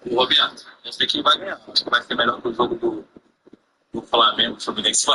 O Roberto, eu sei quem vai ganhar. Acho que vai ser melhor que o jogo do Flamengo, Fluminense.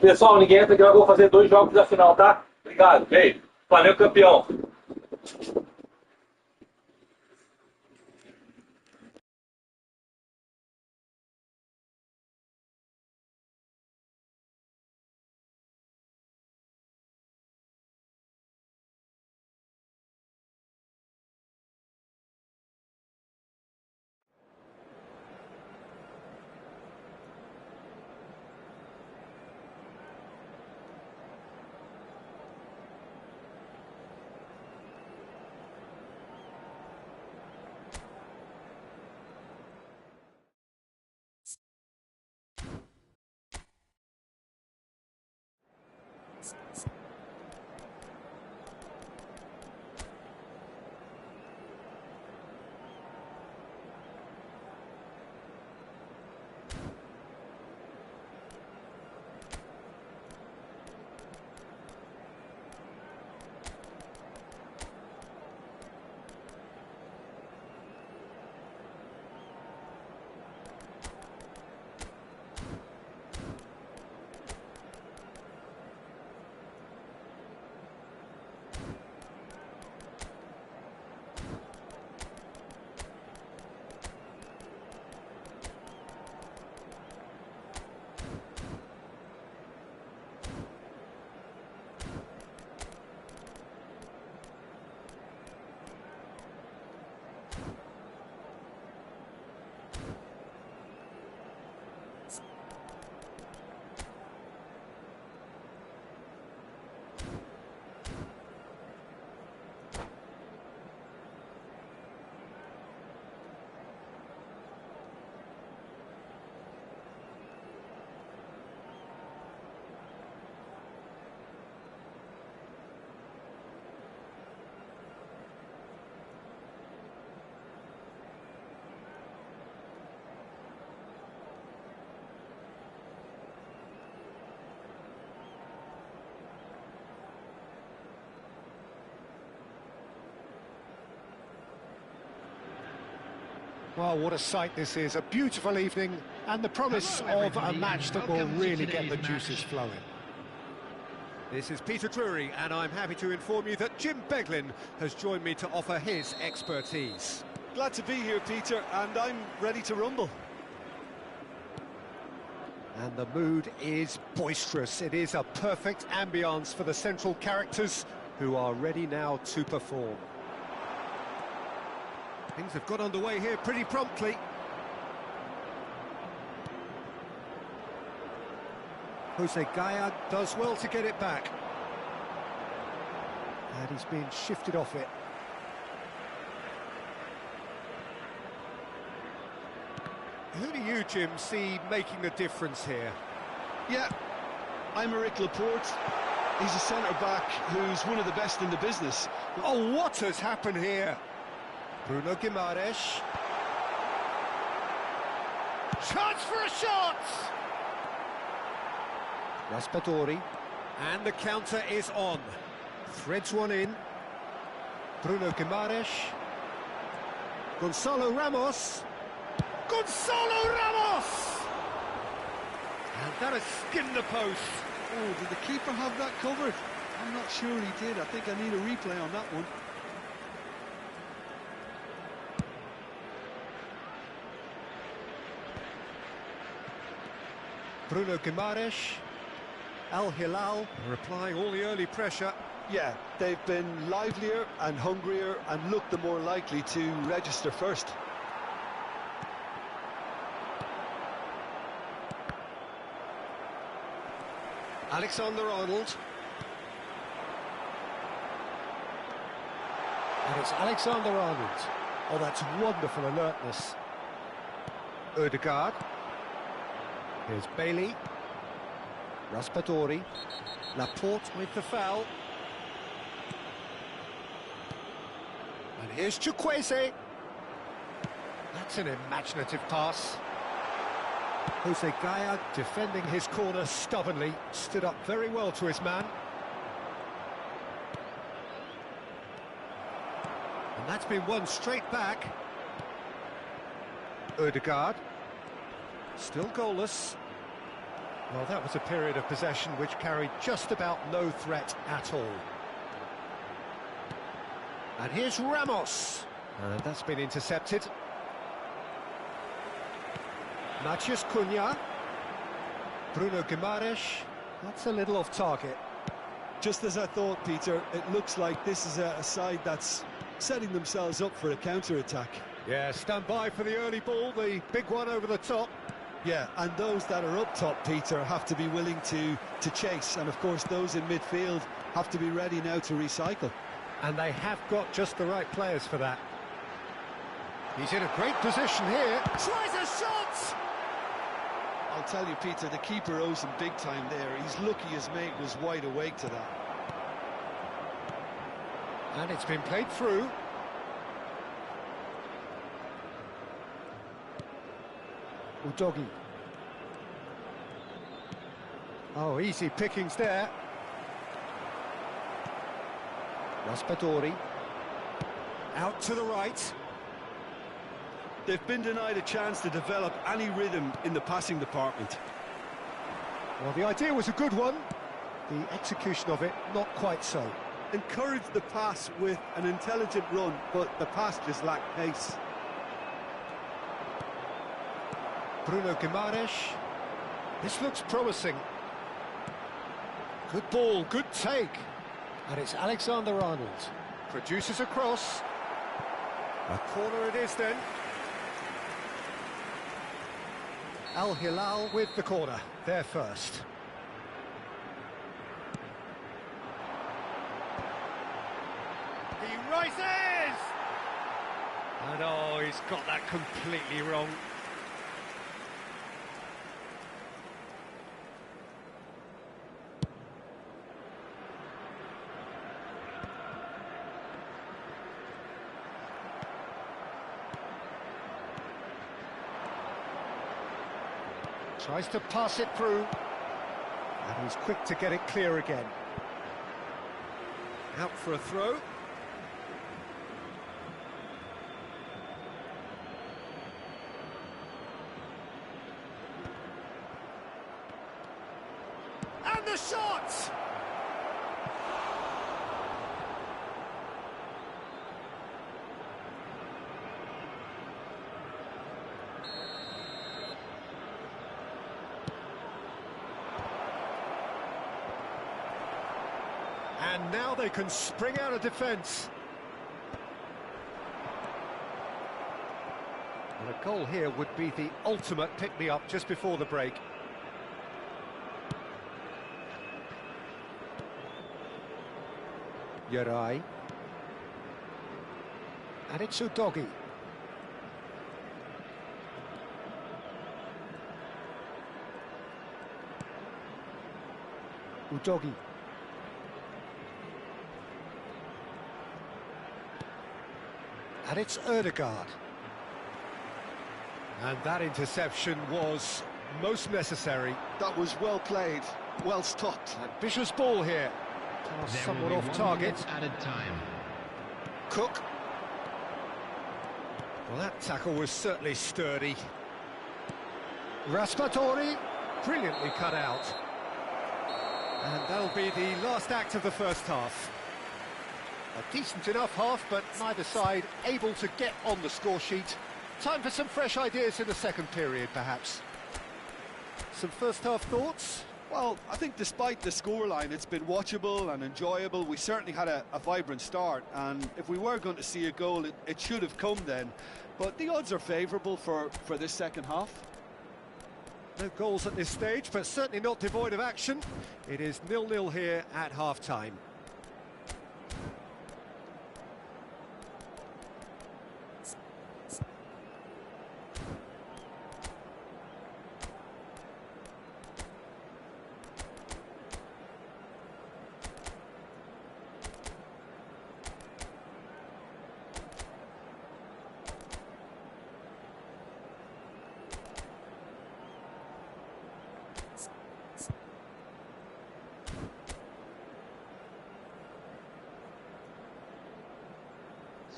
Pessoal, ninguém entra que eu vou fazer 2 jogos da final, tá? Obrigado, beijo. Flamengo campeão. Well, what a sight this is. A beautiful evening and the promise of a match that will really get the juices flowing. This is Peter Drury, and I'm happy to inform you that Jim Beglin has joined me to offer his expertise. Glad to be here, Peter, and I'm ready to rumble. And the mood is boisterous. It is a perfect ambience for the central characters who are ready now to perform. Things have got underway here pretty promptly. Jose Gaya does well to get it back. And he's being shifted off it. Who do you, Jim, see making the difference here? Yeah, I'm Eric Laporte. He's a centre-back who's one of the best in the business. Oh, what has happened here? Bruno Guimaraes. Chance for a shot! Raspadori. And the counter is on. Threads one in. Bruno Guimaraes. Gonzalo Ramos. Gonzalo Ramos! And that has skinned the post. Oh, did the keeper have that covered? I'm not sure he did. I think I need a replay on that one. Bruno Guimaraes. Al Hilal replying all the early pressure. Yeah, they've been livelier and hungrier and looked the more likely to register first. Alexander-Arnold. And it's Alexander-Arnold. Oh, that's wonderful alertness. Ødegaard. Here's Bailey. Raspadori. Laporte with the foul. And here's Chukwueze. That's an imaginative pass. Jose Gaya defending his corner stubbornly, stood up very well to his man. And that's been won straight back. Ødegaard. Still goalless. Well, that was a period of possession which carried just about no threat at all. And here's Ramos. And that's been intercepted. Matheus Cunha. Bruno Guimaraes. That's a little off target. Just as I thought, Peter, it looks like this is a side that's setting themselves up for a counter-attack. Yeah, stand by for the early ball, the big one over the top. Yeah, and those that are up top, Peter, have to be willing to chase. And, of course, those in midfield have to be ready now to recycle. And they have got just the right players for that. He's in a great position here. Tries a shot! I'll tell you, Peter, the keeper owes him big time there. He's lucky his mate was wide awake to that. And it's been played through. Udogi. Oh, easy pickings there. Raspadori. Out to the right. They've been denied a chance to develop any rhythm in the passing department. Well, the idea was a good one. The execution of it, not quite so. Encouraged the pass with an intelligent run, but the pass just lacked pace. Bruno Guimaraes. This looks promising. Good ball, good take. And it's Alexander-Arnold. Produces a cross. A corner it is then. Al Hilal with the corner. There first. He rises! And oh, he's got that completely wrong. Tries to pass it through. And he's quick to get it clear again. Out for a throw. And the shot! And now they can spring out of defence. And a goal here would be the ultimate pick-me-up just before the break. Yarai. And it's Udogi. Udogi. And it's Ødegaard. And that interception was most necessary. That was well played, well stopped. Ambitious ball here. Somewhat off target. Added time. Cook. Well, that tackle was certainly sturdy. Raspadori, brilliantly cut out. And that'll be the last act of the first half. A decent enough half, but neither side able to get on the score sheet. Time for some fresh ideas in the second period, perhaps. Some first-half thoughts? Well, I think despite the scoreline, it's been watchable and enjoyable. We certainly had a vibrant start, and if we were going to see a goal, it should have come then. But the odds are favourable for this second half. No goals at this stage, but certainly not devoid of action. It is 0-0 here at half-time.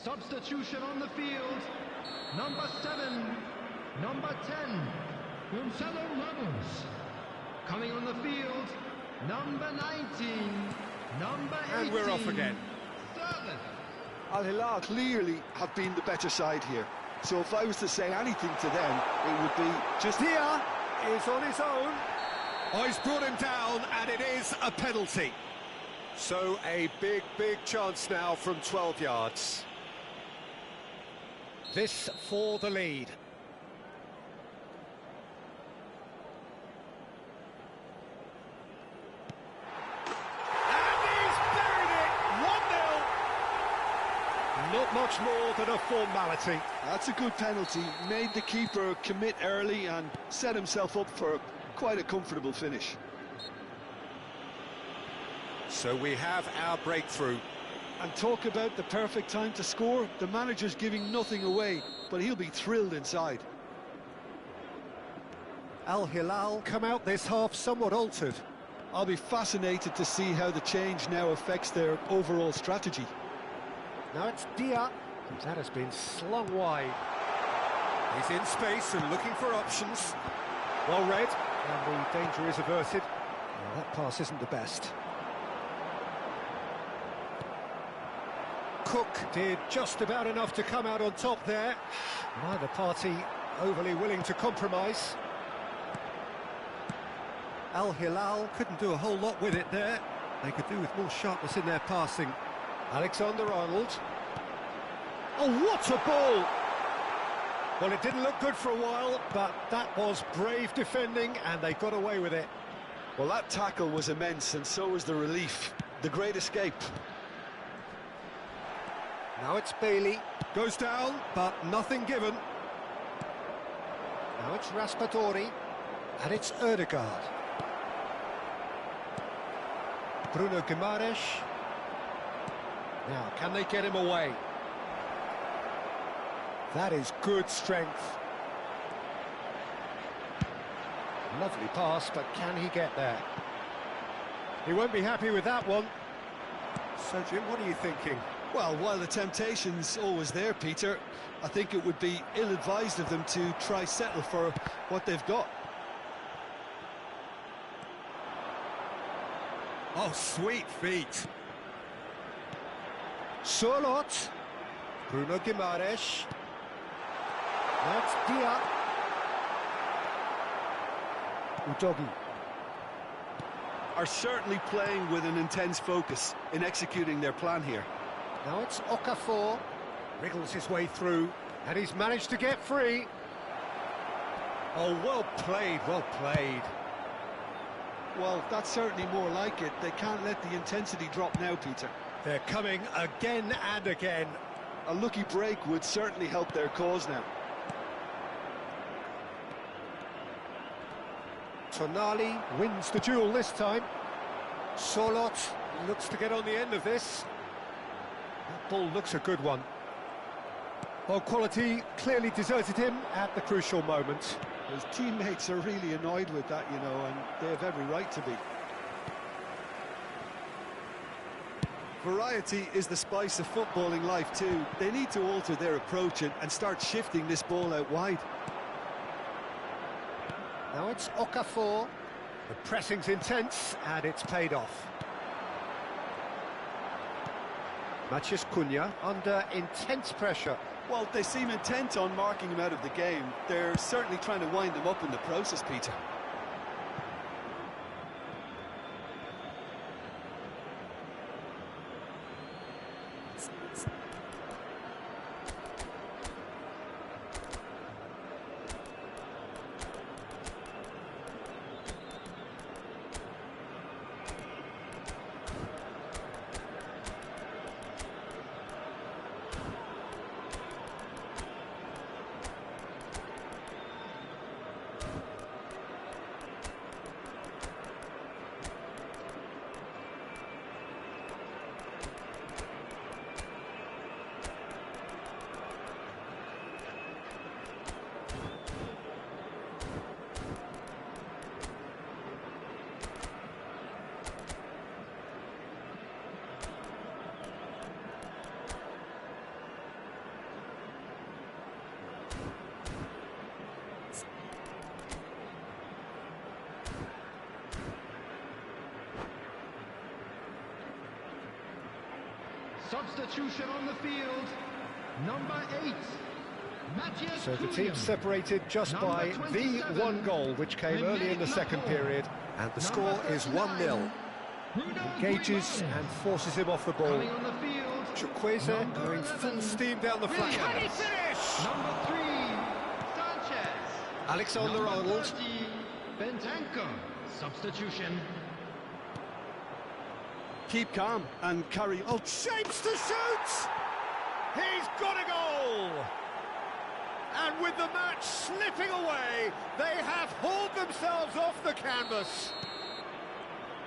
Substitution on the field. Number 7, number 10, Gonzalo Ramos. Coming on the field, number 19, number 18. And we're off again. Sterling. Al Hilal clearly have been the better side here. So if I was to say anything to them, it would be just... Dia is on his own. Oh, he's brought him down, and it is a penalty. So a big chance now from 12 yards. This for the lead. And he's buried it! 1-0. Not much more than a formality. That's a good penalty. Made the keeper commit early and set himself up for quite a comfortable finish. So we have our breakthrough. And talk about the perfect time to score. The manager's giving nothing away, but he'll be thrilled inside. Al Hilal come out this half somewhat altered. I'll be fascinated to see how the change now affects their overall strategy. Now it's Dia, and that has been slung wide. He's in space and looking for options. Well read, and the danger is averted. Well, that pass isn't the best. Cook did just about enough to come out on top there. Neither party overly willing to compromise. Al Hilal couldn't do a whole lot with it there. They could do with more sharpness in their passing. Alexander-Arnold. Oh, what a ball! Well, it didn't look good for a while, but that was brave defending, and they got away with it. Well, that tackle was immense, and so was the relief. The great escape. Now it's Bailey. Goes down, but nothing given. Now it's Raspadori. And it's Ødegaard. Bruno Guimaraes. Now, can they get him away? That is good strength. Lovely pass, but can he get there? He won't be happy with that one. So, Jim, what are you thinking? Well, while the temptation's always there, Peter, I think it would be ill-advised of them to try settle for what they've got. Oh, sweet feet. Sorloth. Bruno Guimaraes. That's Dia. Udogi. Are certainly playing with an intense focus in executing their plan here. Now it's Okafor. Wriggles his way through, and he's managed to get free. Oh, well played, well played. Well, that's certainly more like it. They can't let the intensity drop now, Peter. They're coming again and again. A lucky break would certainly help their cause now. Tonali wins the duel this time. Sorloth looks to get on the end of this. That ball looks a good one. Well, quality clearly deserted him at the crucial moment. His teammates are really annoyed with that, you know, and they have every right to be. Variety is the spice of footballing life too. They need to alter their approach and start shifting this ball out wide. Now it's Okafor. The pressing's intense, and it's paid off. Matheus Cunha under intense pressure. Well, they seem intent on marking him out of the game. They're certainly trying to wind him up in the process, Peter. Substitution on the field, number 8. Matthias So the Wiliam. team separated just Number by the 27, one goal which came early in the second period, and the score is 1-0. Engages and forces him off the ball. Coming on the field, Chukwueze number going 11, full steam down the flank. Can he finish? number 3, Sanchez. Alexander-Arnold. 30, Bentancur. Substitution. Keep calm and carry on. Shapes to shoot! He's got a goal! And with the match slipping away, they have hauled themselves off the canvas.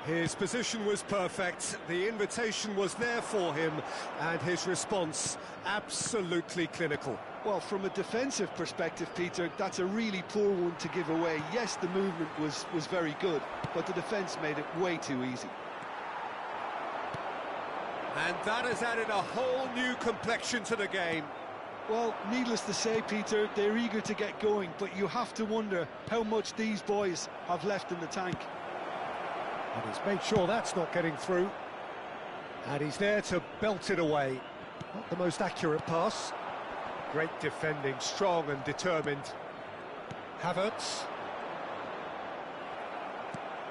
His position was perfect, the invitation was there for him, and his response absolutely clinical. Well, from a defensive perspective, Peter, that's a really poor one to give away. Yes, the movement was very good, but the defence made it way too easy. And that has added a whole new complexion to the game. Well, needless to say, Peter, they're eager to get going, but you have to wonder how much these boys have left in the tank. And he's made sure that's not getting through. And he's there to belt it away. Not the most accurate pass. Great defending, strong and determined. Havertz.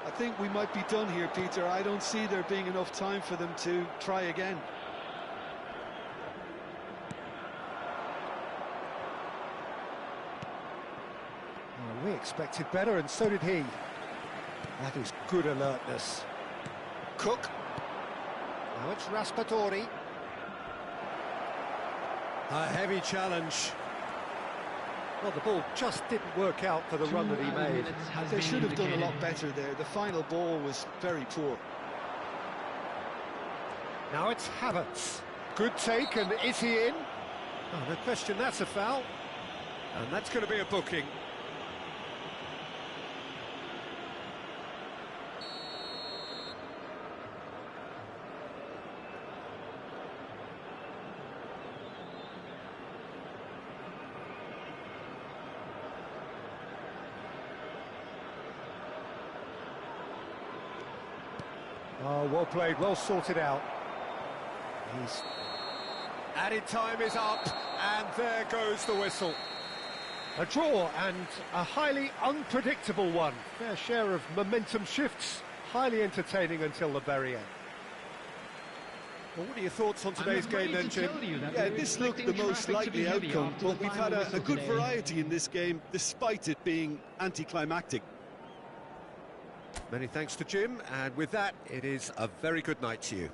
I think we might be done here, Peter. I don't see there being enough time for them to try again. Well, we expected better, and so did he. That is good alertness. Cook. Now it's Raspadori. A heavy challenge. Well, the ball just didn't work out for the run that he made. They should have done a lot better there. The final ball was very poor. Now it's Havertz. Good take, and is he in? Oh, no question, that's a foul. And that's going to be a booking. Oh, well played, well sorted out. He's... Added time is up, and there goes the whistle. A draw, and a highly unpredictable one. Fair share of momentum shifts, highly entertaining until the very end. Well, what are your thoughts on today's game then, Jim? Yeah, this looked the most likely outcome, but we've had a good variety in this game, despite it being anticlimactic. Many thanks to Jim, and with that, it is a very good night to you.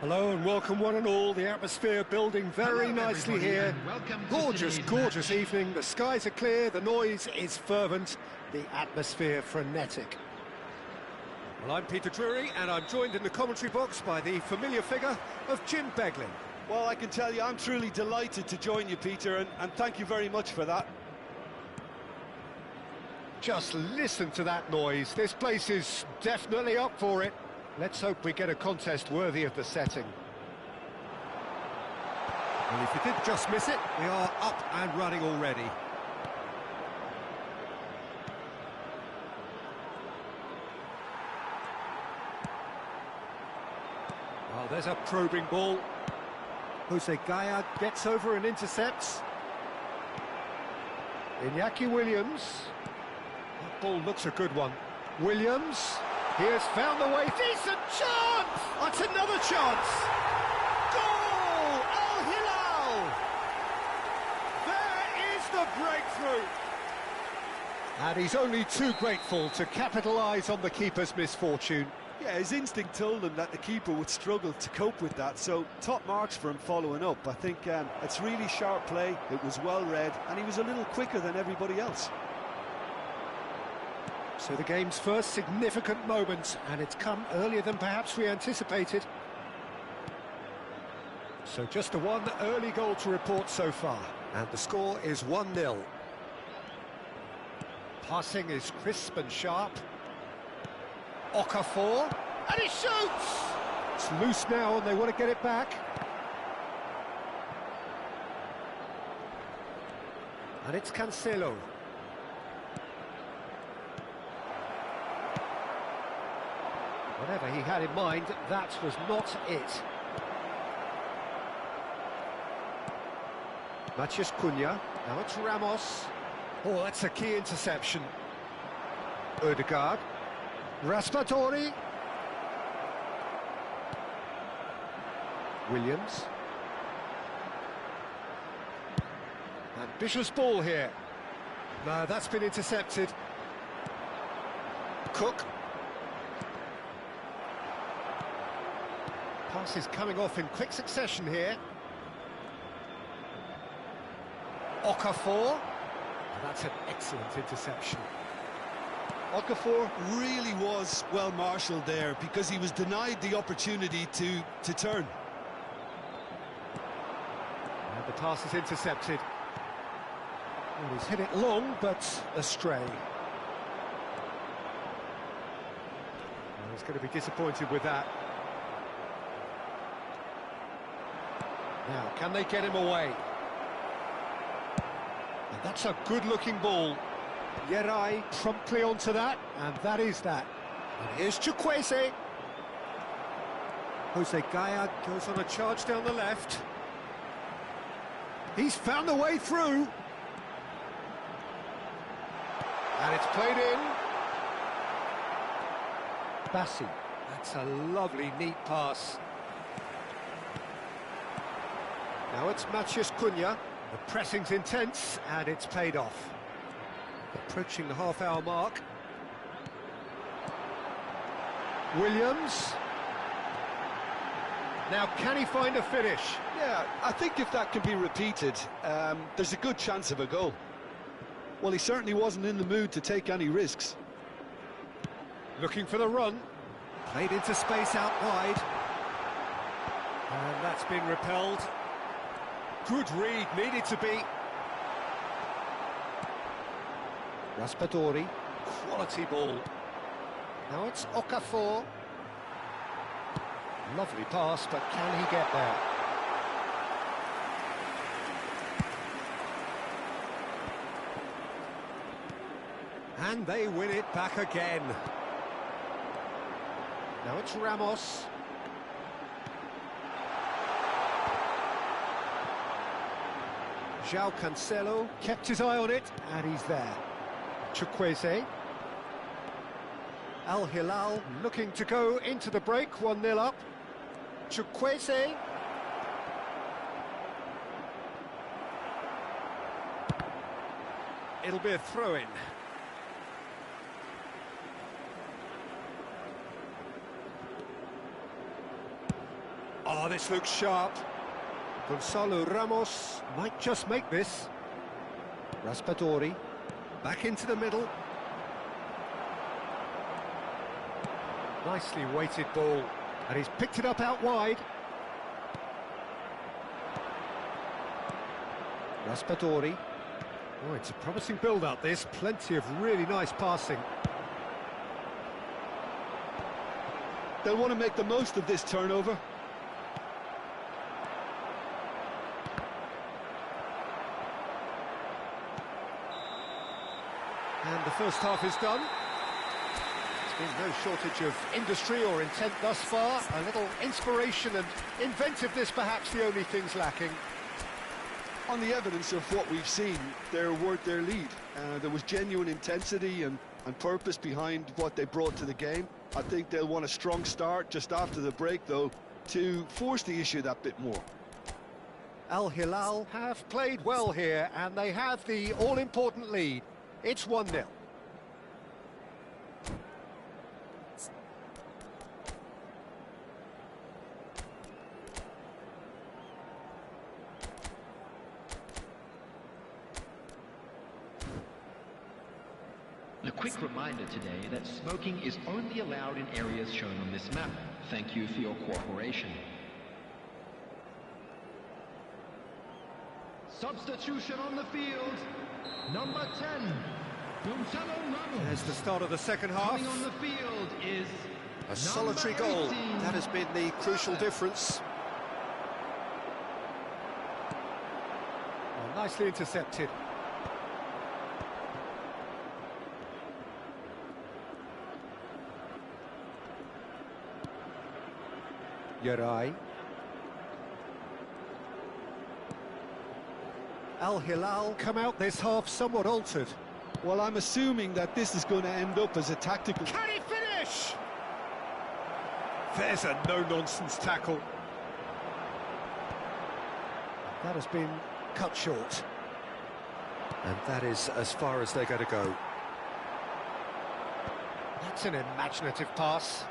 Hello and welcome one and all. The atmosphere building very Hello, nicely everybody, here. and welcome to Gorgeous, today's gorgeous match. evening. The skies are clear, the noise is fervent, the atmosphere frenetic. Well, I'm Peter Drury and I'm joined in the commentary box by the familiar figure of Jim Beglin. Well, I can tell you, I'm truly delighted to join you, Peter, and thank you very much for that. Just listen to that noise. This place is definitely up for it. Let's hope we get a contest worthy of the setting. Well, if you did just miss it, we are up and running already. Well, there's a probing ball. Jose Gaya gets over and intercepts. Iñaki Williams. That ball looks a good one. Williams. He has found the way. Decent chance! That's another chance! Goal! Al Hilal! There is the breakthrough! And he's only too grateful to capitalise on the keeper's misfortune. Yeah, his instinct told him that the keeper would struggle to cope with that, so top marks for him following up. I think it's really sharp play, it was well read, and he was a little quicker than everybody else. So the game's first significant moment, and it's come earlier than perhaps we anticipated. So just the one early goal to report so far, and the score is 1-0. Passing is crisp and sharp. Okafor, and he shoots! It's loose now, and they want to get it back. And it's Cancelo. Whatever he had in mind, that was not it. Matheus Cunha, now it's Ramos. Oh, that's a key interception. Ødegaard. Raspadori. Williams. Ambitious ball here. No, that's been intercepted. Cook. Passes coming off in quick succession here. Okafor. That's an excellent interception. Okafor really was well marshalled there because he was denied the opportunity to turn. And the pass is intercepted. Well, he's hit it long, but astray. Well, he's going to be disappointed with that. Now, can they get him away? And that's a good-looking ball. Yerai promptly onto that, and that is that. And here's Chukwueze. Jose Gaya goes on a charge down the left. He's found the way through. And it's played in. Bassi. That's a lovely, neat pass. Now it's Matheus Cunha. The pressing's intense, and it's paid off. Approaching the half-hour mark. Williams. Now, can he find a finish? Yeah, I think if that can be repeated, there's a good chance of a goal. Well, he certainly wasn't in the mood to take any risks. Looking for the run. Played into space out wide. And that's been repelled. Good read, needed to be. Raspadori. Quality ball. Now it's Okafor. Lovely pass, but can he get there? And they win it back again. Now it's Ramos. João Cancelo kept his eye on it, and he's there. Chukwueze. Al Hilal looking to go into the break, 1-0 up. Chukwueze. It'll be a throw-in. Oh, this looks sharp. Gonzalo Ramos might just make this. Raspadori. Back into the middle. Nicely weighted ball. And he's picked it up out wide. Raspadori. Oh, it's a promising build-up, this. Plenty of really nice passing. They'll want to make the most of this turnover. And the first half is done. There's been no shortage of industry or intent thus far. A little inspiration and inventiveness, perhaps the only things lacking. On the evidence of what we've seen, they're worth their lead. There was genuine intensity and purpose behind what they brought to the game. I think they'll want a strong start just after the break, though, to force the issue that bit more. Al Hilal have played well here, and they have the all-important lead. It's 1-0. A quick reminder today that smoking is only allowed in areas shown on this map. Thank you for your cooperation. Substitution on the field. Number 10, Gonzalo Ramos. There's the start of the second half. Coming on the field is A solitary goal. That has been the crucial difference. Well, nicely intercepted. Yerai. Al Hilal come out this half somewhat altered. Well, I'm assuming that this is going to end up as a tactical... Can he finish? There's a no-nonsense tackle. That has been cut short. And that is as far as they're going to go. That's an imaginative pass.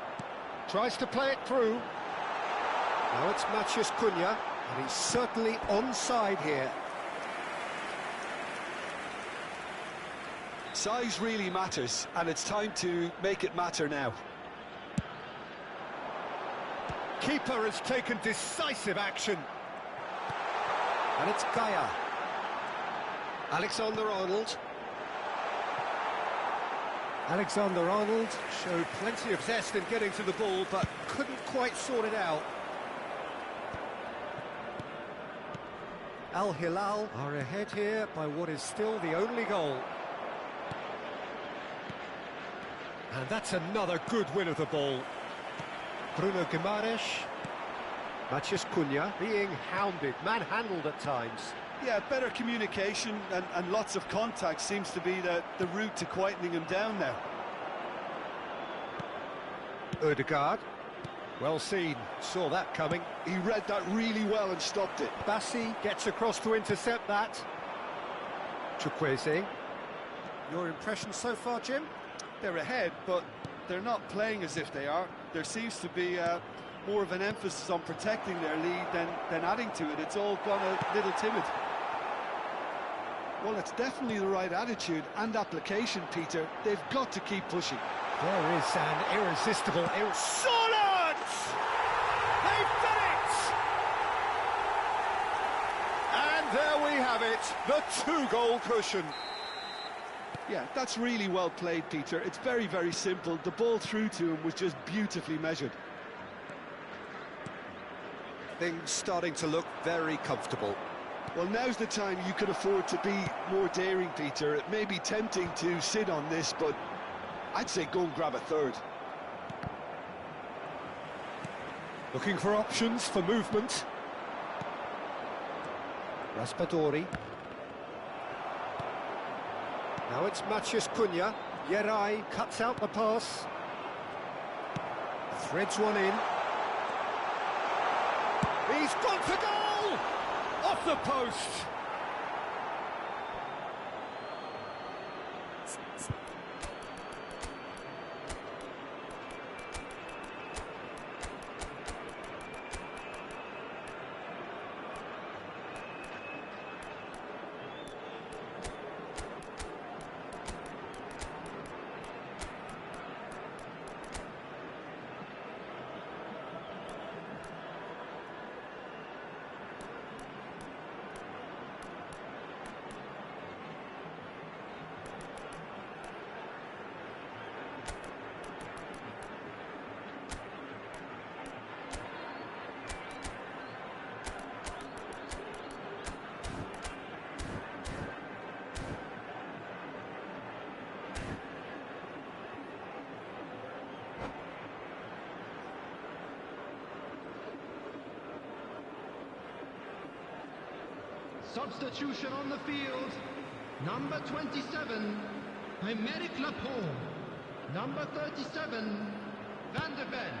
Tries to play it through. Now it's Matheus Cunha, and he's certainly onside here. Size really matters, and it's time to make it matter now. Keeper has taken decisive action. And it's Gaya. Alexander-Arnold. Alexander-Arnold showed plenty of zest in getting to the ball, but couldn't quite sort it out. Al Hilal are ahead here by what is still the only goal. And that's another good win of the ball. Bruno Guimaraes. Matheus Cunha being hounded, manhandled at times. Yeah, better communication and lots of contact seems to be the route to quietening him down now. Ødegaard. Well seen, saw that coming. He read that really well and stopped it. Bassi gets across to intercept that. Chukwueze. Your impression so far, Jim? They're ahead, but they're not playing as if they are. There seems to be more of an emphasis on protecting their lead than adding to it. It's all gone a little timid. Well, it's definitely the right attitude and application, Peter. They've got to keep pushing. There is an irresistible... Solid! They've done it! And there we have it, the two-goal cushion. Yeah, that's really well played, Peter. It's very, very simple. The ball through to him was just beautifully measured. Things starting to look very comfortable. Well, now's the time you could afford to be more daring, Peter. It may be tempting to sit on this, but I'd say go and grab a third. Looking for options for movement. Raspadori. Now it's Matheus Cunha. Yerai cuts out the pass. Threads one in. He's gone for goal! Off the post! Substitution on the field. Number 27, Aymeric Laporte. Number 37, Van de Ven.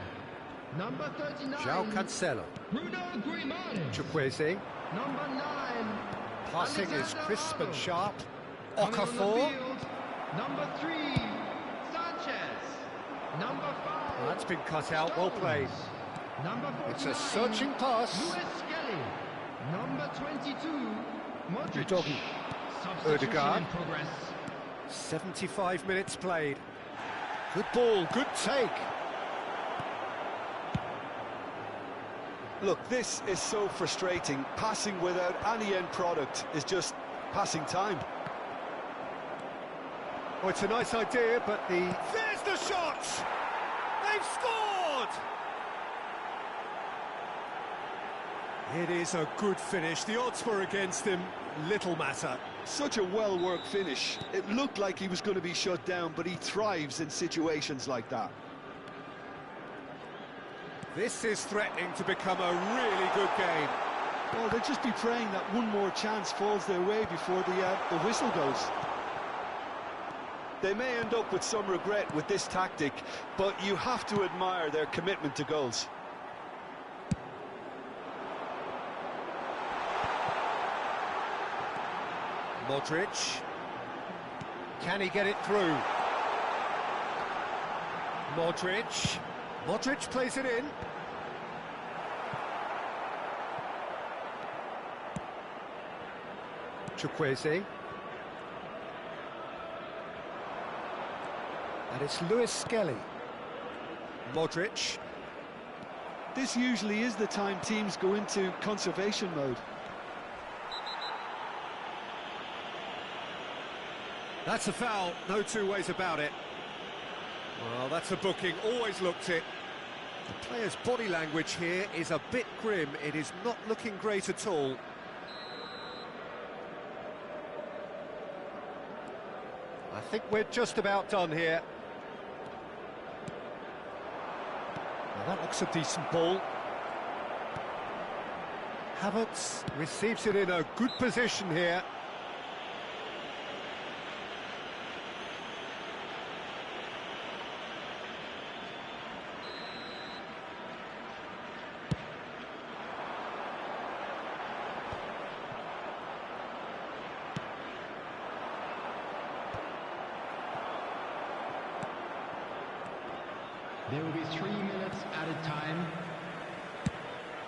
Number 39, João Cancelo. Bruno Guimaraes. Chukwueze. Number 9, Passing is Alexander crisp and Arnold. sharp. Coming on the Okafor. field, number 3, Sanchez. Number 5, That's been cut out, well played. Number 49, It's a searching pass. Lewis Skelly. Number 22, Modric. Udogi. Substitution Ødegaard. in progress. 75 minutes played. Good ball, good take. Look, this is so frustrating. Passing without any end product is just passing time. Oh, it's a nice idea, but There's the shot! They've scored! It is a good finish. The odds were against him. Little matter. Such a well-worked finish. It looked like he was going to be shut down, but he thrives in situations like that. This is threatening to become a really good game. Well, they'll just be praying that one more chance falls their way before the whistle goes. They may end up with some regret with this tactic, but you have to admire their commitment to goals. Modric. Can he get it through? Modric. Modric plays it in. Chukwueze. And it's Lewis Skelly. Modric. This usually is the time teams go into conservation mode. That's a foul, no two ways about it. Well, that's a booking, always looked it. The player's body language here is a bit grim. It is not looking great at all. I think we're just about done here. Now that looks a decent ball. Havertz receives it in a good position here. There will be 3 minutes added time.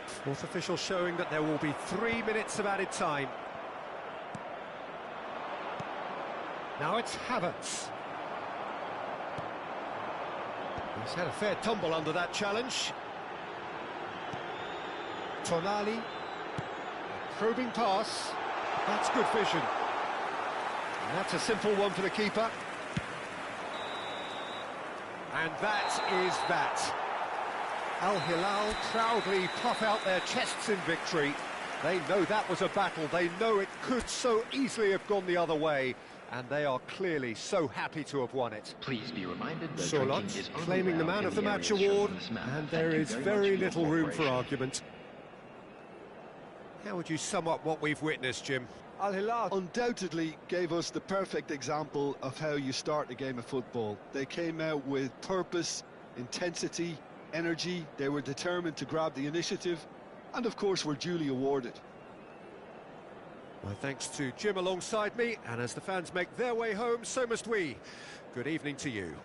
Fourth official showing that there will be 3 minutes of added time. Now it's Havertz. He's had a fair tumble under that challenge. Tonali. Probing pass. That's good vision. And that's a simple one for the keeper. And that is that. Al Hilal proudly puff out their chests in victory. They know that was a battle. They know it could so easily have gone the other way. And they are clearly so happy to have won it. Please be reminded that Surlot drinking is only claiming the allowed man in of the match areas shown award, on this map. and Thank there you is very very much for little your room for cooperation. argument. How would you sum up what we've witnessed, Jim? Al Hilal undoubtedly gave us the perfect example of how you start a game of football. They came out with purpose, intensity, energy. They were determined to grab the initiative, and of course were duly awarded. My thanks to Jim alongside me, and as the fans make their way home, so must we. Good evening to you.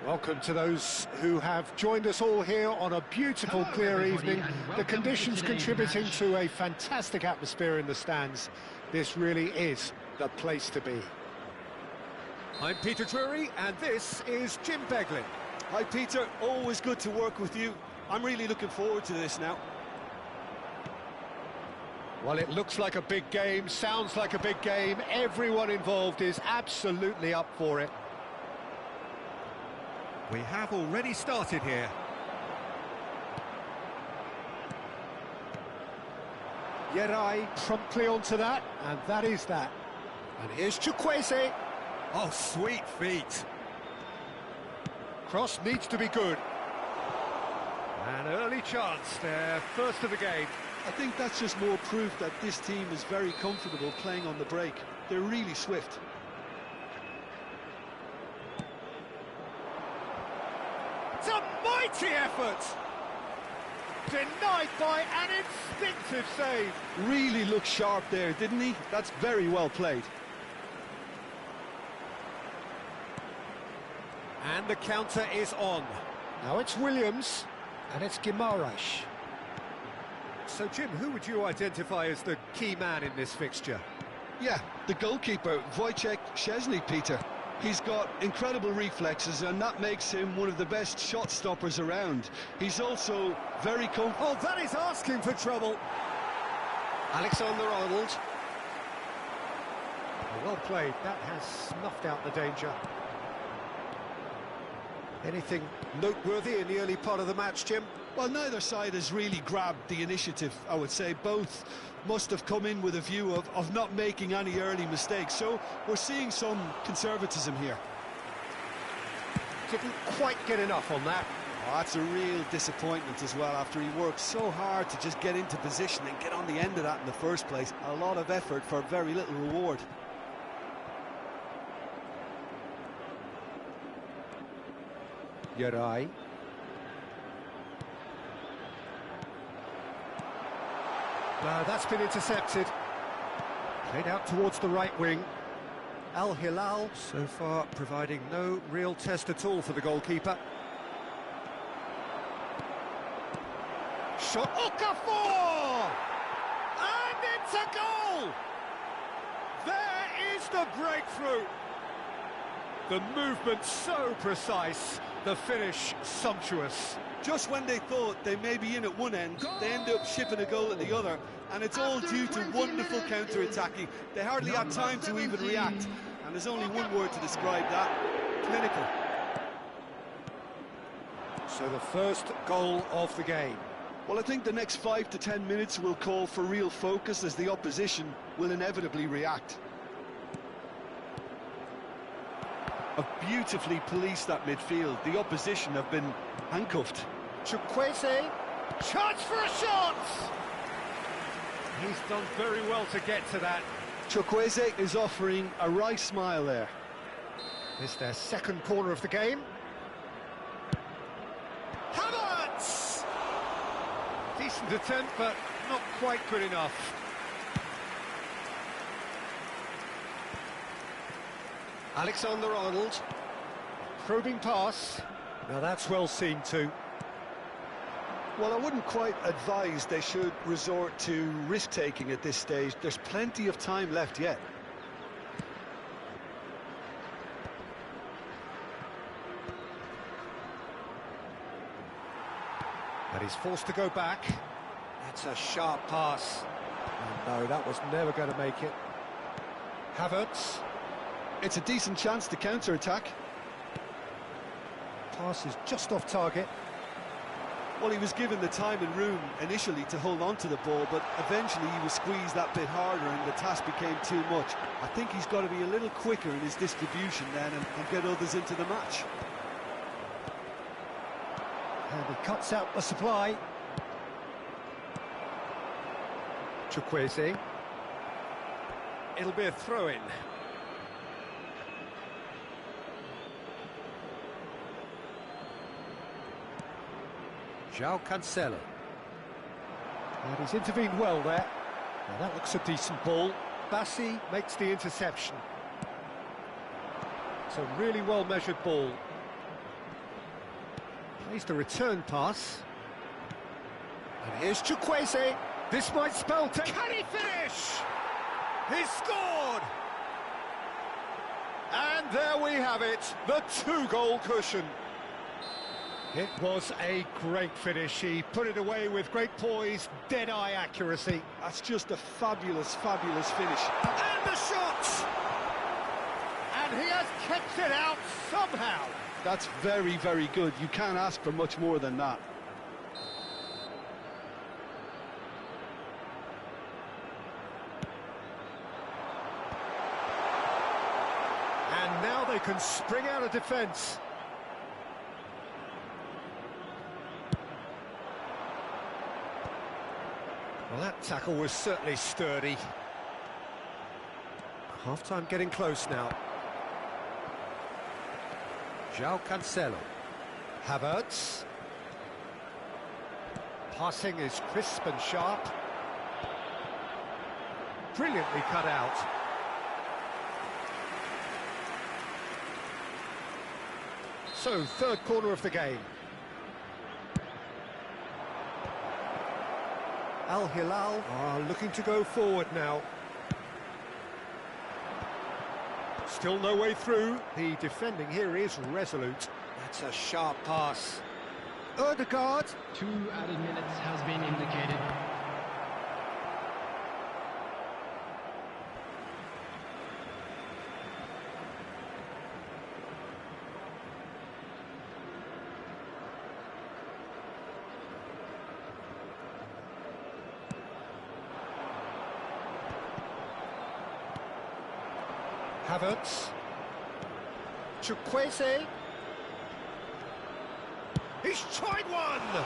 Welcome to those who have joined us all here on a beautiful, Hello, clear everybody, evening. and The welcome to conditions today's contributing match. to a fantastic atmosphere in the stands. This really is the place to be. I'm Peter Drury, and this is Jim Beglin. Hi Peter, always good to work with you. I'm really looking forward to this now. Well, it looks like a big game, sounds like a big game. Everyone involved is absolutely up for it. We have already started here. Yerai promptly onto that, and that is that. And here's Chukwueze. Oh, sweet feet. Cross needs to be good. An early chance there, first of the game. I think that's just more proof that this team is very comfortable playing on the break. They're really swift. It's a mighty effort! Denied by an instinctive save. Really looked sharp there, didn't he? That's very well played. And the counter is on. Now it's Williams, and it's Gimarash. So, Jim, who would you identify as the key man in this fixture? Yeah, the goalkeeper, Wojciech Szczesny, Peter. He's got incredible reflexes, and that makes him one of the best shot stoppers around. He's also very comfortable. Oh, that is asking for trouble. Alexander-Arnold. Well played. That has snuffed out the danger. Anything noteworthy in the early part of the match, Jim? Well, neither side has really grabbed the initiative, I would say. Both must have come in with a view of not making any early mistakes. So we're seeing some conservatism here. Didn't quite get enough on that. Oh, that's a real disappointment as well, after he worked so hard to just get into position and get on the end of that in the first place. A lot of effort for very little reward. Yerai. That's been intercepted. Played out towards the right wing. Al Hilal so far providing no real test at all for the goalkeeper. Shot. Okafor! And it's a goal! There is the breakthrough. The movement so precise, the finish sumptuous. Just when they thought they may be in at one end, they end up shipping a goal at the other, and it's all due to wonderful counter-attacking. They hardly had time to even react, and there's only one word to describe that: clinical. So the first goal of the game. Well, I think the next 5 to 10 minutes will call for real focus, as the opposition will inevitably react. Have beautifully policed that midfield. The opposition have been handcuffed. Chukwueze, chance for a shot! He's done very well to get to that. Chukwueze is offering a wry smile there. It's their second corner of the game. Havertz! Decent attempt, but not quite good enough. Alexander-Arnold, probing pass. Now that's well seen too. Well, I wouldn't quite advise they should resort to risk-taking at this stage. There's plenty of time left yet. And he's forced to go back. That's a sharp pass. Oh, no, that was never going to make it. Havertz. It's a decent chance to counter-attack. Pass is just off target. Well, he was given the time and room initially to hold on to the ball, but eventually he was squeezed that bit harder and the task became too much. I think he's got to be a little quicker in his distribution then and get others into the match. And he cuts out the supply. Chukwueze. It'll be a throw-in. João Cancelo. And he's intervened well there. Now that looks a decent ball. Bassi makes the interception. It's a really well-measured ball. Plays the return pass. And here's Chukwueze. This might spell... Can he finish? He's scored! And there we have it, the two-goal cushion. It was a great finish. He put it away with great poise, dead-eye accuracy. That's just a fabulous, fabulous finish. And the shot! And he has kept it out somehow. That's very, very good. You can't ask for much more than that. they can spring out of defence. Well, that tackle was certainly sturdy. Half-time getting close now. João Cancelo. Havertz. Passing is crisp and sharp. Brilliantly cut out. So, third corner of the game. Al Hilal are looking to go forward now. Still no way through. The defending here is resolute. That's a sharp pass. Ødegaard. 2 added minutes has been indicated. Havertz. Chukwueze. He's tried one!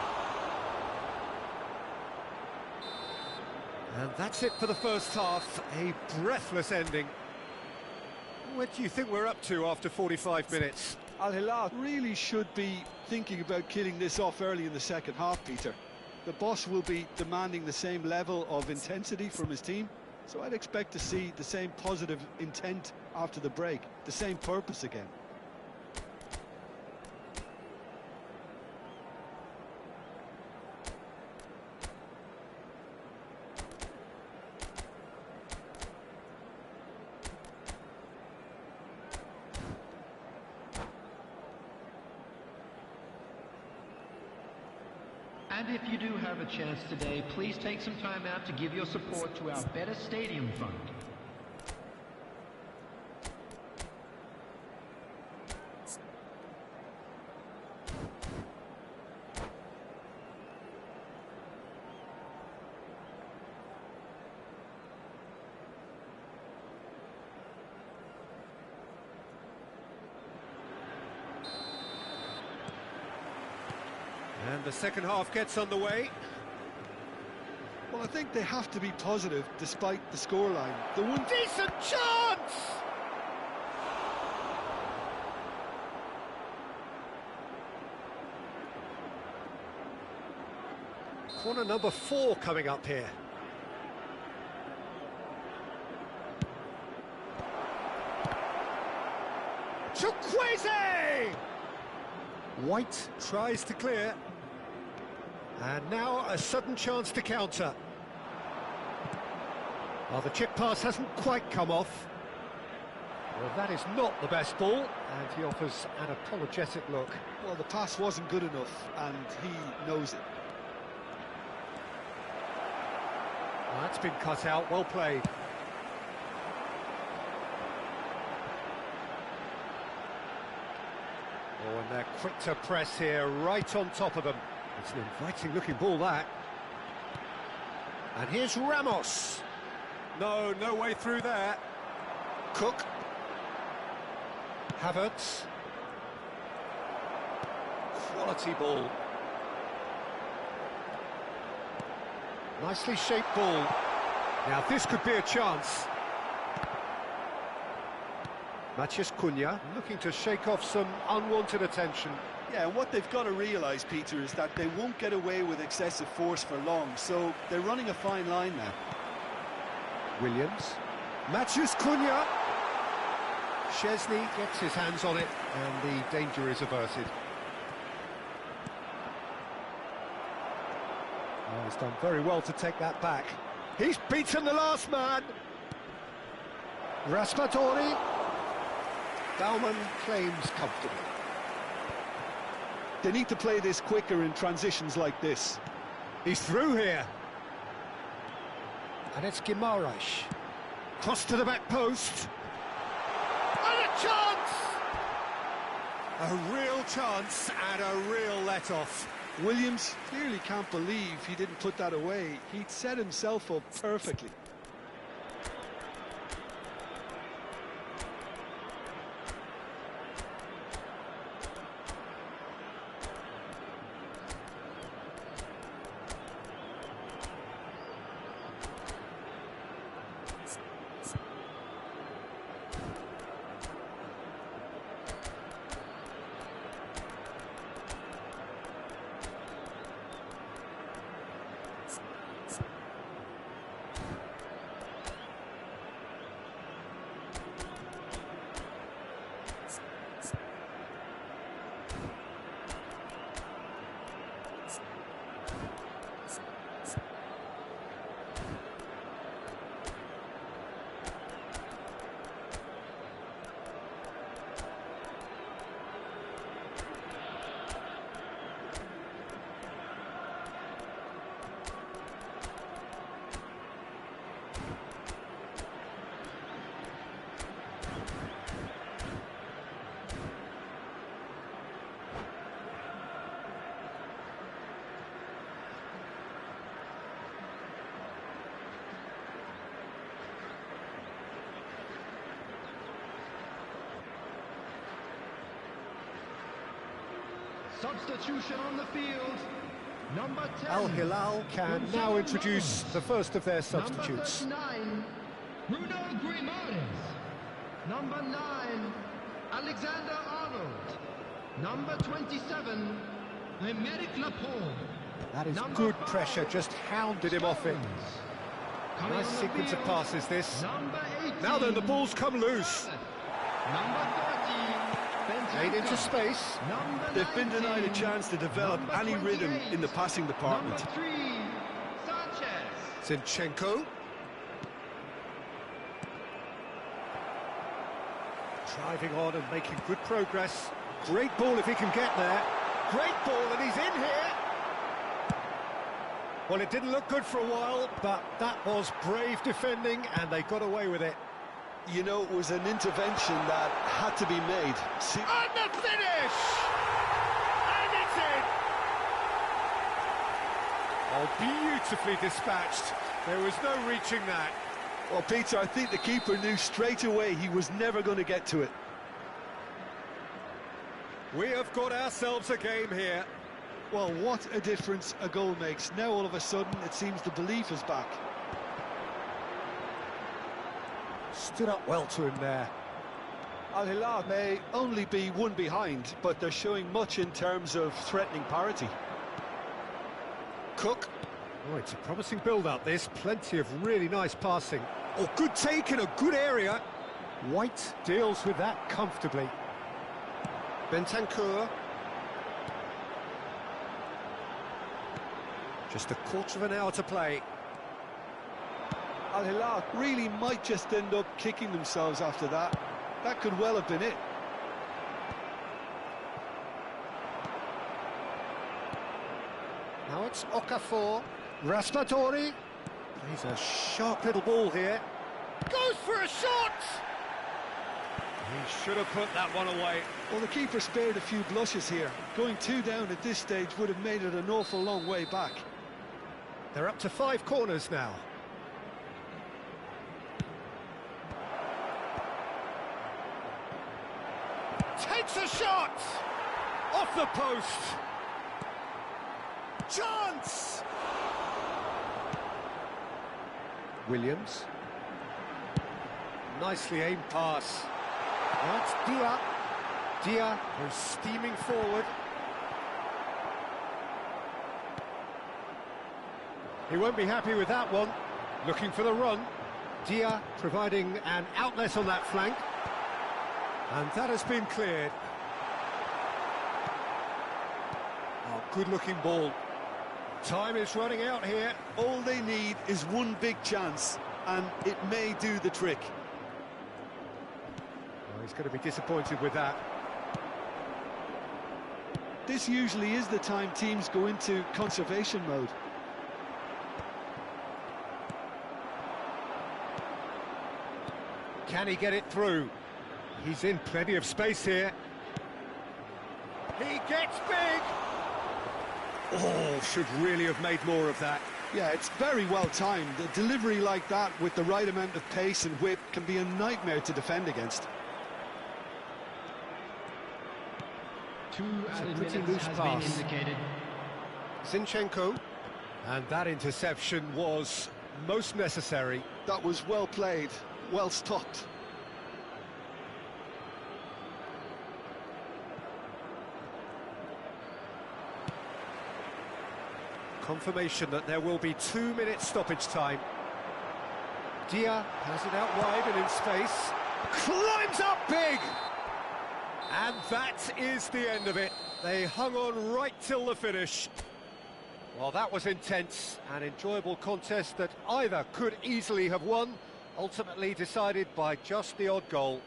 And that's it for the first half. A breathless ending. What do you think we're up to after 45 minutes? Al Hilal really should be thinking about killing this off early in the second half, Peter. The boss will be demanding the same level of intensity from his team, so I'd expect to see the same positive intent after the break, the same purpose again. And if you do have a chance today, please take some time out to give your support to our Better Stadium Fund. And the second half gets underway. Well, I think they have to be positive despite the scoreline. The one Decent chance! Corner number 4 coming up here. Chukwueze! White tries to clear. And now a sudden chance to counter. Well, the chip pass hasn't quite come off. Well, that is not the best ball, and he offers an apologetic look. Well, the pass wasn't good enough, and he knows it. Well, that's been cut out, well played. Oh, and they're quick to press here, right on top of them. It's an inviting-looking ball, that. And here's Ramos. No way through there. Cook. Havertz. Quality ball. Nicely shaped ball. Now, this could be a chance. Matheus Cunha looking to shake off some unwanted attention. Yeah, and what they've got to realise, Peter, is that they won't get away with excessive force for long, so they're running a fine line now. Williams. Matheus Cunha. Szczesny gets his hands on it, and the danger is averted. Oh, he's done very well to take that back. He's beaten the last man. Raspadori. Baumann claims comfortably. They need to play this quicker in transitions like this. He's through here. And it's Guimaraes. Cross to the back post. And a chance! A real chance and a real let-off. Williams clearly can't believe he didn't put that away. He'd set himself up perfectly. Substitution on the field. Number 10. Al Hilal can now introduce the first of their substitutes. Number 39, Bruno Grimaldes. Number 9, Alexander Arnold. Number 27, Emerick Laporte. That is Number good 5, pressure, just hounded him off it. Coming Nice on the sequence of field, passes this. Number 18, Now then, the ball's come loose. Number 30, Made into space. Number They've been denied a 19, chance to develop number any rhythm 28, in the passing department. Number 3, Sanchez. Zinchenko. Driving on and making good progress. Great ball if he can get there. Great ball, and he's in here. Well, it didn't look good for a while, but that was brave defending, and they got away with it. You know, it was an intervention that had to be made. And the finish! And it's in! Oh, beautifully dispatched. There was no reaching that. Well, Peter, I think the keeper knew straight away he was never going to get to it. We have got ourselves a game here. Well, what a difference a goal makes. Now, all of a sudden, it seems the belief is back. Stood up well to him there. Al Hilal may only be one behind, but they're showing much in terms of threatening parity. Cook. Oh, it's a promising build-up, this. Plenty of really nice passing. Oh, good take in a good area. White deals with that comfortably. Bentancur. Just a quarter of an hour to play. Al Hilal really might just end up kicking themselves after that. That could well have been it. Now it's Okafor. Raspadori. Plays a sharp little ball here. Goes for a shot! He should have put that one away. Well, the keeper spared a few blushes here. Going 2 down at this stage would have made it an awful long way back. They're up to 5 corners now. Takes a shot! Off the post! Chance! Williams. Nicely aimed pass. That's Dia. Dia goes steaming forward. He won't be happy with that one. Looking for the run. Dia providing an outlet on that flank. And that has been cleared. Oh, good-looking ball. Time is running out here. All they need is one big chance, and it may do the trick. Well, he's going to be disappointed with that. This usually is the time teams go into conservation mode. Can he get it through? He's in plenty of space here. He gets big! Oh, should really have made more of that. Yeah, it's very well timed. A delivery like that with the right amount of pace and whip can be a nightmare to defend against. 2 added pretty minutes loose has pass. been indicated. Zinchenko. And that interception was most necessary. That was well played, well stopped. Confirmation that there will be 2 minutes stoppage time. Dia has it out wide and in space. Climbs up big! And that is the end of it. They hung on right till the finish. Well, that was intense, an enjoyable contest that either could easily have won, ultimately decided by just the odd goal.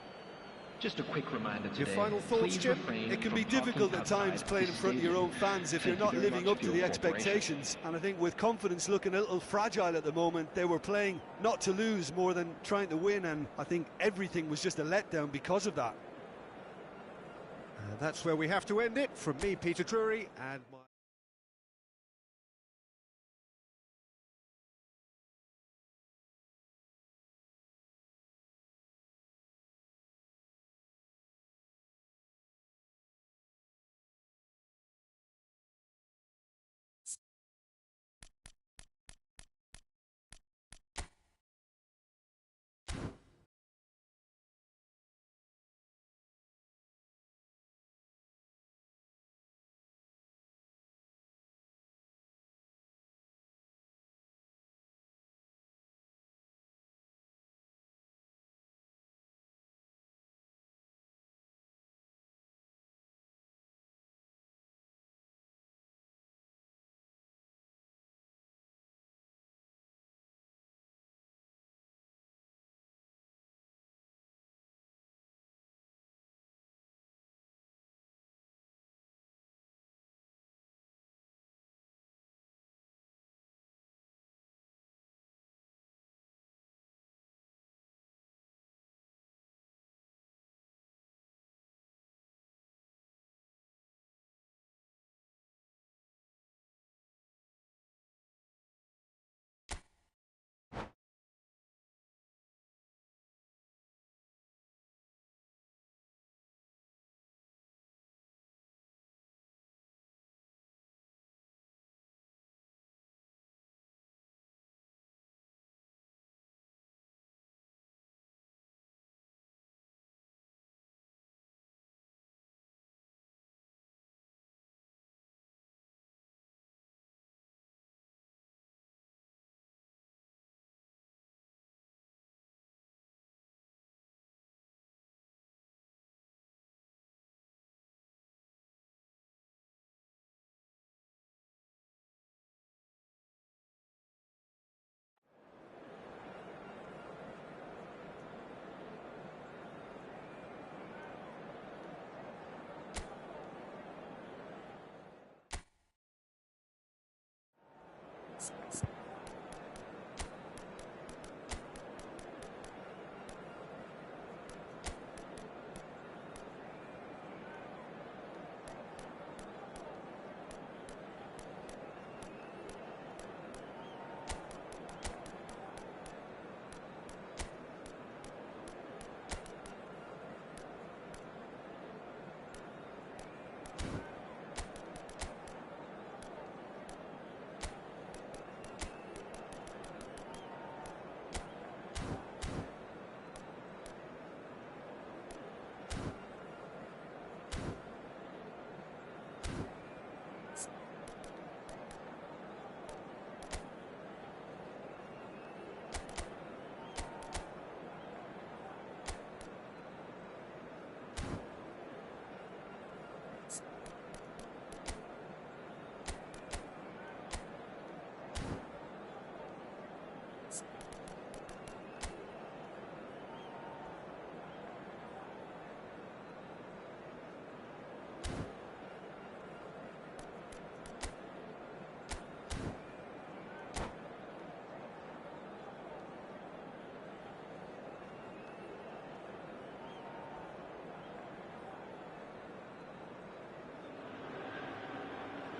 Just a quick reminder today. Your final thoughts, please Jim? refrain It can from be difficult talking at times outside playing in this front of your own stadium. fans if Thank you're you not very living much up for to the your cooperation. expectations. And I think with confidence looking a little fragile at the moment, they were playing not to lose more than trying to win, and I think everything was just a letdown because of that. And that's where we have to end it. From me, Peter Drury, and my...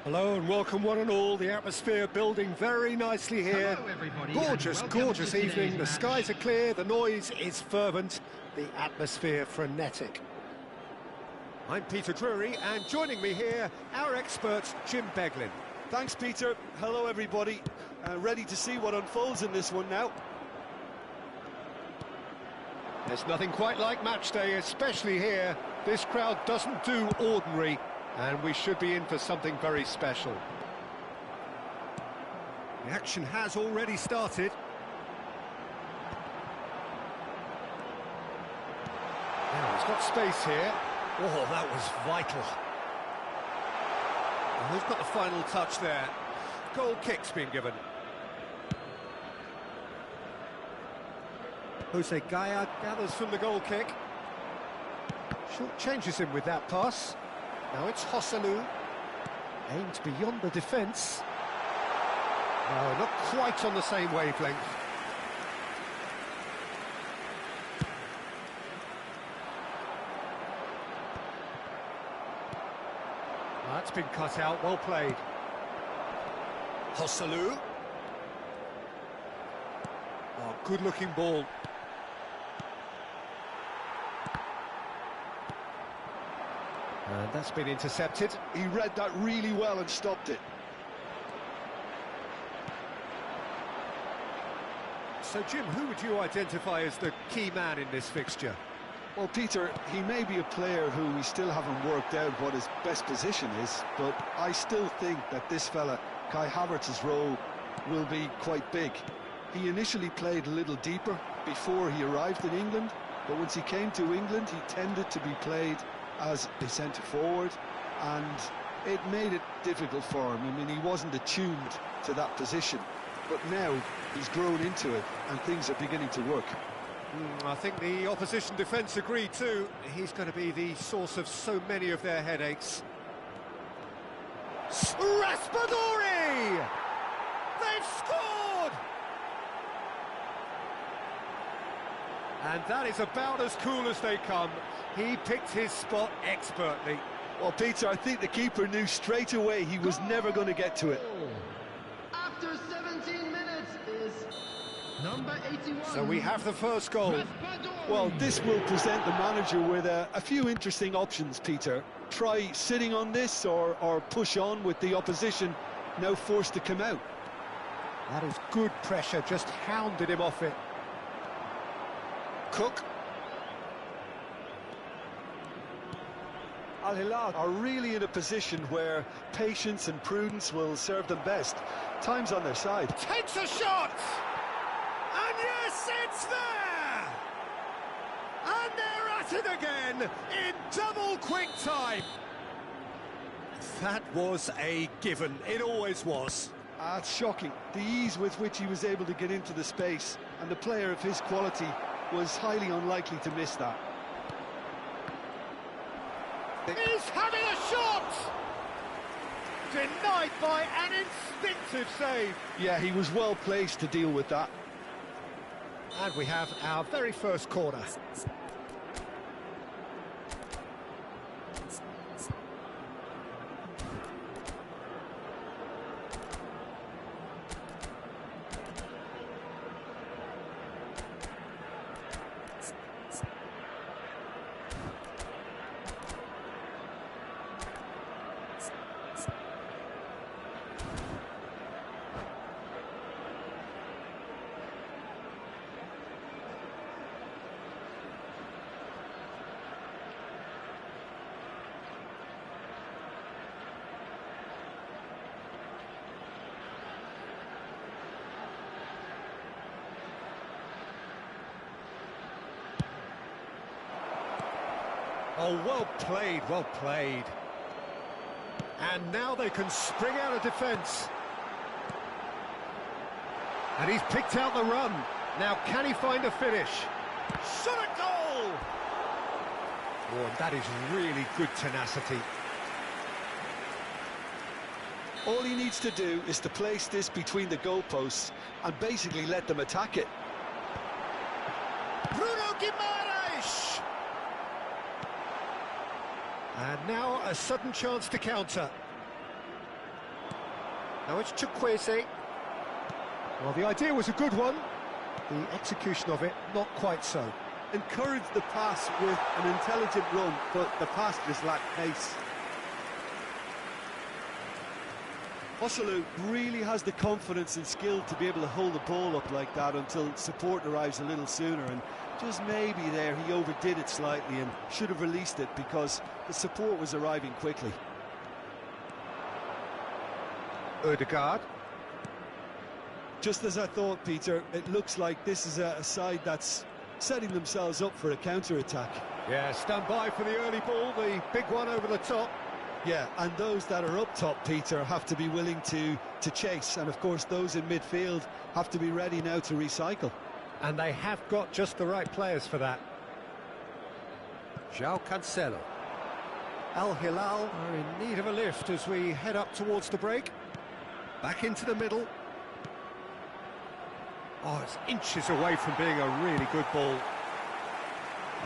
Hello and welcome one and all. The atmosphere building very nicely here. Hello, everybody, Gorgeous, and welcome gorgeous to today's evening. The match. skies are clear, the noise is fervent, the atmosphere frenetic. I'm Peter Drury, and joining me here, our expert, Jim Beglin. Thanks, Peter. Hello, everybody. Ready to see what unfolds in this one now. There's nothing quite like match day, especially here. This crowd doesn't do ordinary, and we should be in for something very special. The action has already started. Now he's got space here. Oh, that was vital. And who's got the final touch there? Goal kick's been given. Jose Gaya gathers from the goal kick. Short changes him with that pass. Now it's Hosselu. Aimed beyond the defence. No, not quite on the same wavelength. That's been cut out, well played. Hosselu. Oh, good-looking ball. And that's been intercepted. He read that really well and stopped it. So, Jim, who would you identify as the key man in this fixture? Well, Peter, he may be a player who we still haven't worked out what his best position is, but I still think that this fella, Kai Havertz's role, will be quite big. He initially played a little deeper before he arrived in England, but once he came to England, he tended to be played as a centre-forward, and it made it difficult for him. I mean, he wasn't attuned to that position, but now he's grown into it, and things are beginning to work. I think the opposition defence agree too. He's going to be the source of so many of their headaches. Raspadori! They've scored! And that is about as cool as they come. He picked his spot expertly. Well, Peter, I think the keeper knew straight away he was never going to get to it. After 17 minutes is number 81. So we have the first goal. Raspadori. Well, this will present the manager with a few interesting options, Peter. Try sitting on this or push on with the opposition now forced to come out. That is good pressure, just hounded him off it. Cook. Al Hilal are really in a position where patience and prudence will serve them best. Time's on their side. Takes a shot! And yes, it's there! And they're at it again in double quick time. That was a given. It always was. It's shocking. The ease with which he was able to get into the space, and the player of his quality was highly unlikely to miss that. He's having a shot! denied by an instinctive save. Yeah, he was well placed to deal with that. And we have our very first corner. Oh, well played, well played. And now they can spring out of defence. And he's picked out the run. Now can he find a finish? Shot a goal! Oh, and that is really good tenacity. All he needs to do is to place this between the goalposts and basically let them attack it. Bruno Guimaraes! And now a sudden chance to counter. Now it's Chukwueze. Well, the idea was a good one. The execution of it, not quite so. Encouraged the pass with an intelligent run, but the pass just lacked pace. Osulu really has the confidence and skill to be able to hold the ball up like that until support arrives a little sooner, and just maybe there he overdid it slightly and should have released it because the support was arriving quickly. Ødegaard. Just as I thought, Peter, it looks like this is a side that's setting themselves up for a counter-attack. Yeah, stand by for the early ball, the big one over the top. Yeah, and those that are up top, Peter, have to be willing to chase, and of course those in midfield have to be ready now to recycle. And they have got just the right players for that. João Cancelo. Al Hilal are in need of a lift as we head up towards the break. Back into the middle. Oh, it's inches away from being a really good ball.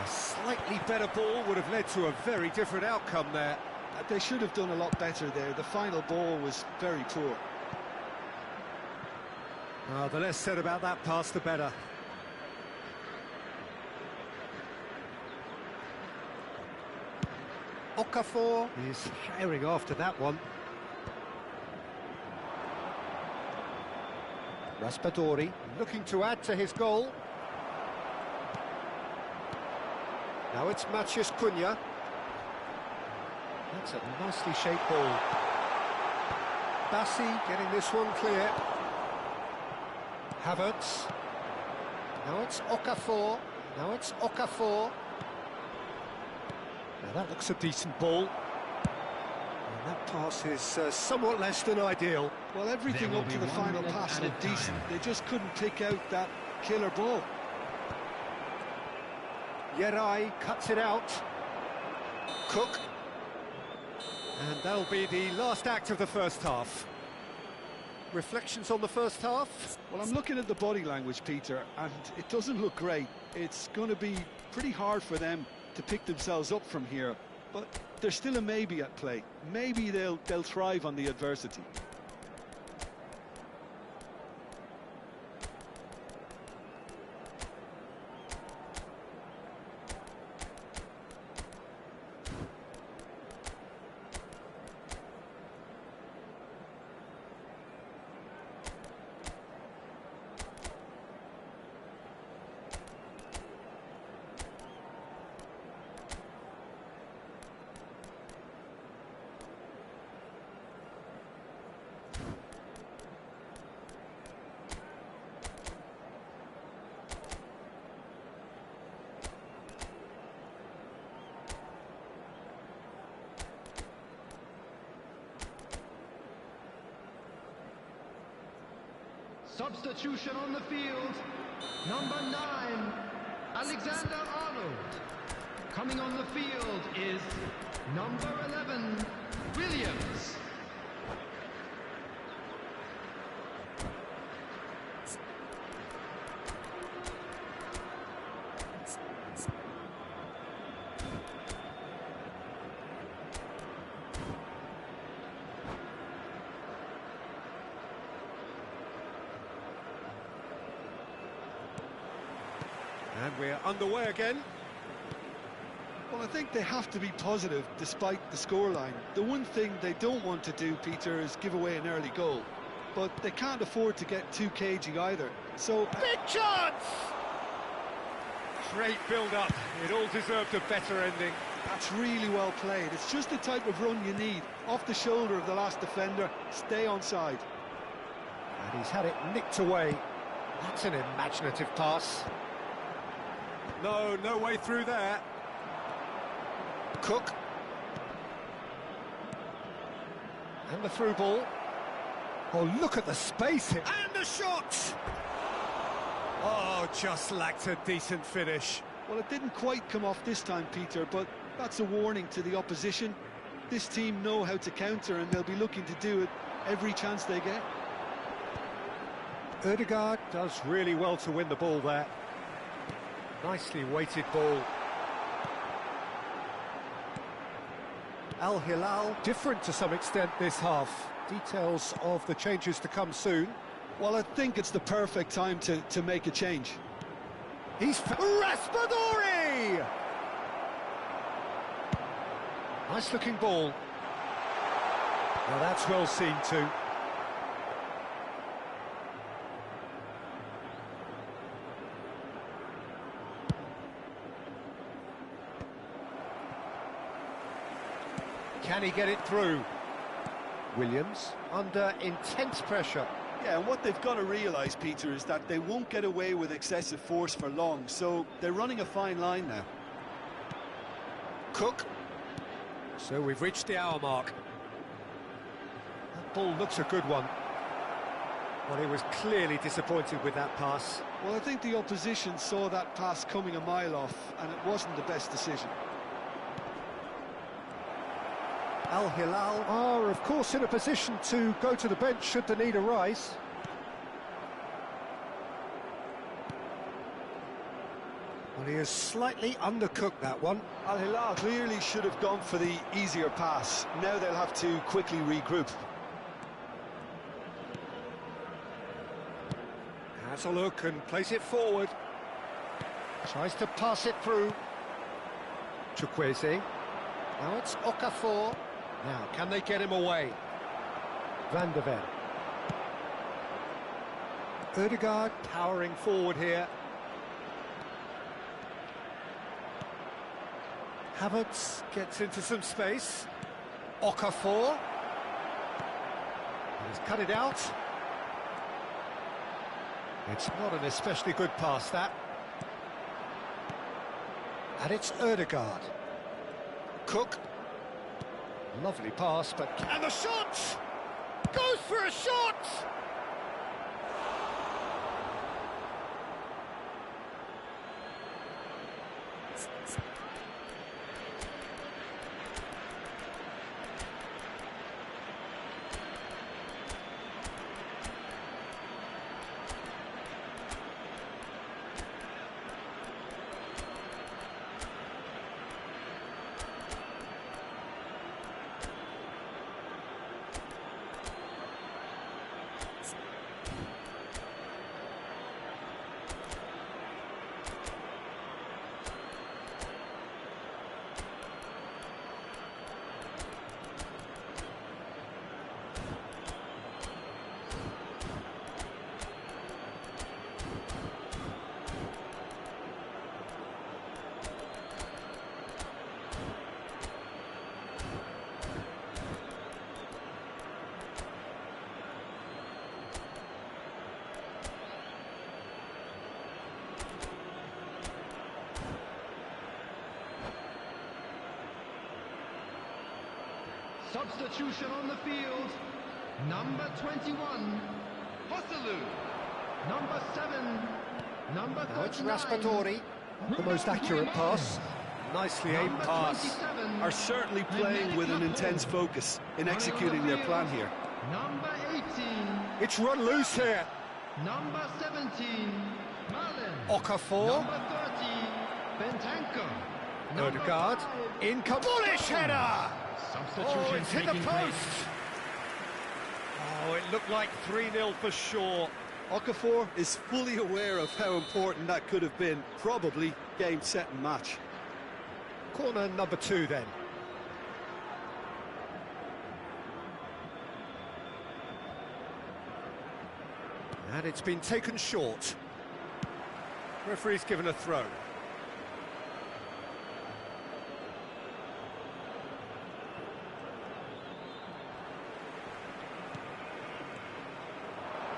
A slightly better ball would have led to a very different outcome there. They should have done a lot better there. The final ball was very poor. Oh, the less said about that pass, the better. Okafor is firing after that one. Raspadori looking to add to his goal. Now it's Matheus Cunha. That's a nicely shaped ball. Bassi getting this one clear. Havertz. Now it's Okafor. Now it's Okafor. Now that looks a decent ball. And that pass is somewhat less than ideal. Well, everything up to the final pass looked decent. They just couldn't pick out that killer ball. Yerai cuts it out. Cook. And that'll be the last act of the first half. Reflections on the first half? Well, I'm looking at the body language, Peter, and it doesn't look great. It's going to be pretty hard for them to pick themselves up from here, but there's still a maybe at play. Maybe they'll thrive on the adversity. Substitution on the field, number 9, Alexander-Arnold. Coming on the field is number 11, Williams. And we're underway again. Well, I think they have to be positive despite the scoreline. The one thing they don't want to do, Peter, is give away an early goal. But they can't afford to get too cagey either. So... Big chance! Great build-up. It all deserved a better ending. That's really well played. It's just the type of run you need. Off the shoulder of the last defender, stay onside. And he's had it nicked away. That's an imaginative pass. No way through there. Cook. And the through ball. Oh, look at the space here. And the shot! Oh, just lacked a decent finish. Well, it didn't quite come off this time, Peter, but that's a warning to the opposition. This team know how to counter, and they'll be looking to do it every chance they get. Ødegaard does really well to win the ball there. Nicely weighted ball. Al Hilal, different to some extent this half. Details of the changes to come soon. Well, I think it's the perfect time to make a change. He's... Raspadori! Nice looking ball. Well, that's well seen too. Can he get it through? Williams under intense pressure. Yeah, and what they've got to realise, Peter, is that they won't get away with excessive force for long, so they're running a fine line now. Cook. So we've reached the hour mark. That ball looks a good one. Well, he was clearly disappointed with that pass. Well, I think the opposition saw that pass coming a mile off, and it wasn't the best decision. Al Hilal are, of course, in a position to go to the bench should the need arise. Well, he has slightly undercooked that one. Al Hilal clearly should have gone for the easier pass. Now they'll have to quickly regroup. Has a look and plays it forward. Tries to pass it through. Chukwueze. Now it's Okafor. Now, can they get him away? Van der Ven. Ødegaard powering forward here. Havertz gets into some space. Okafor. He's cut it out. It's not an especially good pass, that. And it's Ødegaard. Cook. Lovely pass, but... And the shot! Goes for a shot! Substitution on the field. Number 21, Hosselu. Number 7, number 39. Now it's Raspadori. The most accurate pass. Nicely aimed pass. Are certainly playing with an intense focus in executing their plan here. Number 18. It's run loose here. Number 17, Malen. Okafor. Number 30, Bentancur. Ødegaard. In Bullish header! Substitution It's hit the post! Oh, it looked like 3-0 for sure. Okafor is fully aware of how important that could have been. Probably game, set and match. Corner number 2 then. And it's been taken short. Referee's given a throw.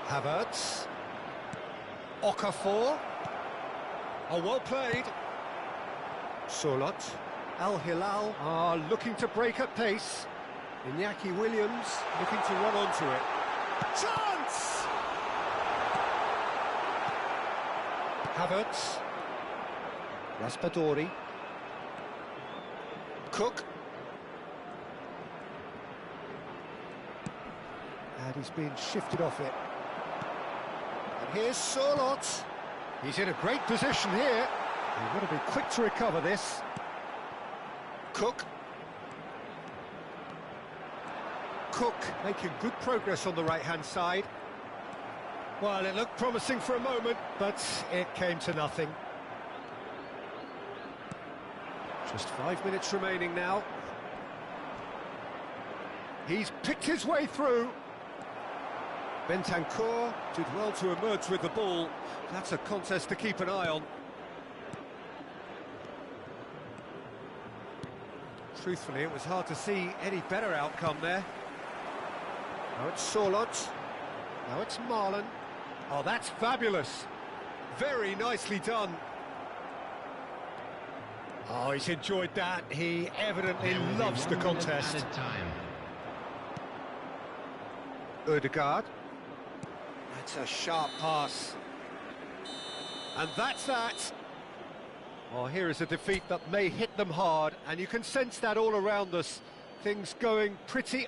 Havertz. Okafor. Oh, well played. Solot. Al Hilal are looking to break at pace. Iñaki Williams looking to run onto it. Chance! Havertz. Raspadori. Cook. And he's been shifted off it. And here's Solot. He's in a great position here. He's got to be quick to recover this. Cook. Cook making good progress on the right-hand side. Well, it looked promising for a moment, but it came to nothing. Just 5 minutes remaining now. He's picked his way through. Bentancur did well to emerge with the ball. That's a contest to keep an eye on. Truthfully, it was hard to see any better outcome there. Now it's Solot. Now it's Marlon. Oh, that's fabulous. Very nicely done. Oh, he's enjoyed that. He evidently loves the contest. Ødegaard. That's a sharp pass. And that's that. Well, here is a defeat that may hit them hard, and you can sense that all around us. Things going pretty